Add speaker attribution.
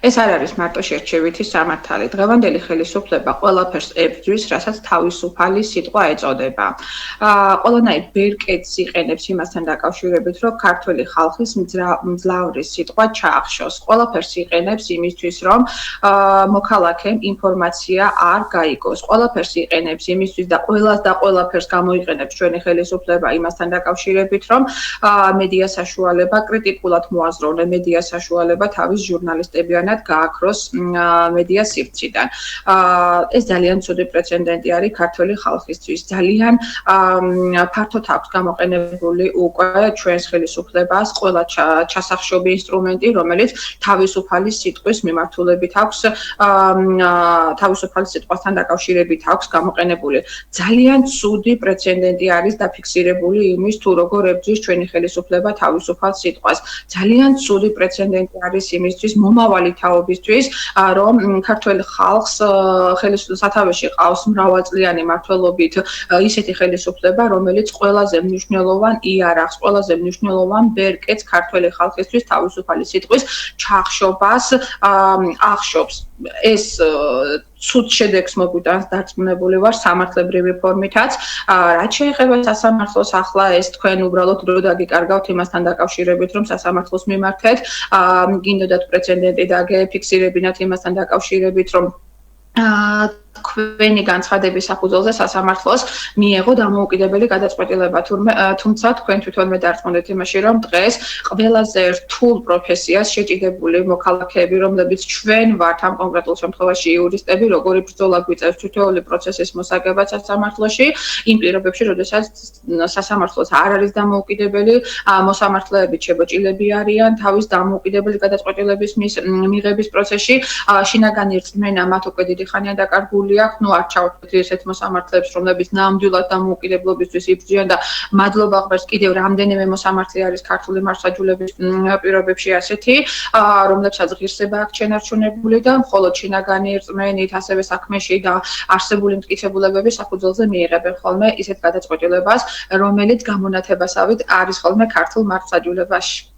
Speaker 1: ეს არ არის მარტო შერჩევითი სამართალი. დღევანდელი ხელისუფლება ყველაფერს ებრძვის, რასაც თავისუფალი სიტყვა ეწოდება. ყველანაირ ბერკეტს იყენებს იმასთან დაკავშირებით, რომ ქართველი ხალხის მძლავრი სიტყვა ჩაახშოს. ყველაფერს იყენებს იმისთვის, რომ მოქალაქემ ინფორმაცია არ გაიგოს. ყველაფერს იყენებს იმისთვის და ყველაფერს გამოიყენებს ჩვენი ხელისუფლება იმასთან დაკავშირებით, რომ მედია საშუალება კრიტიკულად მოაზროვნე მედია საშუალება თავის ჟურნალისტებიანად გააქროს მედია სივრციდან. ეს ძალიან ცუდი პრეცედენტი არის ქართული ხალხისთვის. ძალიან ფართოდ აქვს გამოყენებული უკვე ჩვენს ხელისუფლებას ყველა ჩასახშობი ინსტრუმენტი, რომელიც თავისუფალი სიტყვის მიმართულებით აქვს თავისუფალი სიტყვასთან დაკავშირებით აქვს გამოყენებული. ძალიან ცუდი პრეცედენტი არის დაფიქსირებული იმის თუ როგორ ებრძვის ჩვენი ხელისუფლება თავისუფალ სიტყვას. ძალიან ცუდი პრეცედენტი არის იმისთვის მომავალი თაობისთვის, რომ ქართველ ხალხს სათავეში ყავს მრავალწლიანი მმართველობით ისეთი ხელისუფლება, რომელიც ყველაზე მნიშვნელოვან იარაღს, ყველაზე მნიშვნელოვან ბერკეტს ქართველი ხალხისთვის თავისუფალი სიტყვის ჩახშობას ახშობს. ეს ცუდ შედეგს მოგვიტანს დარწმუნებული ვარ სამართლებრივი ფორმითაც. რაც შეეხება სასამართლოს, ახლა ეს თქვენ უბრალოდ დრო დაგიკარგავთ იმასთან დაკავშირებით, რომ სასამართლოს მიმართეთ, გინდოდათ პრეცედენტი დაგეფიქსირებინათ იმასთან დაკავშირებით, რომ თქვენი განცხადების საფუძველზე სასამართლოს მიეღო დამოუკიდებელი გადაწყვეტილება, თუმცა თქვენ თვითონვე დარწმუნდით იმაში, რომ დღეს ყველაზე რთულ პროფესიას შეჭიდებული მოქალაქეები, რომლებიც ჩვენ ვართ ამ კონკრეტულ შემთხვევაში იურისტები, როგორი ბრძოლა გვიწევს თითოეული პროცესის მოსაგებად სასამართლოში, იმ პირობებში, როდესაც სასამართლოს არ არის დამოუკიდებელი, მოსამართლეები ჩებოჭილები არიან თავის დამოუკიდებელი გადაწყვეტილების მიღების პროცესში, შინაგანი რწმენა მათ უკვე დიდი ხანია დაკარგული. არ ჩავთვლით ესეთ მოსამართლეებს, რომლებიც ნამდვილად დამოუკიდებლობისთვის იბრძვიან და მადლობა ღმერთს კიდევ რამდენიმე მოსამართლე არის ქართული მართლმსაჯულების პირობებში ასეთი, რომლებსაც ღირსება აქვს შენარჩუნებული და მხოლოდ შინაგანი რწმენით, ასევე საქმეში და არსებული მტკიცებულებების საფუძველზე მიიღებენ ხოლმე ისეთ გადაწყვეტილებას, რომელიც გამონათებასავით არის ხოლმე ქართულ მართლმსაჯულებაში.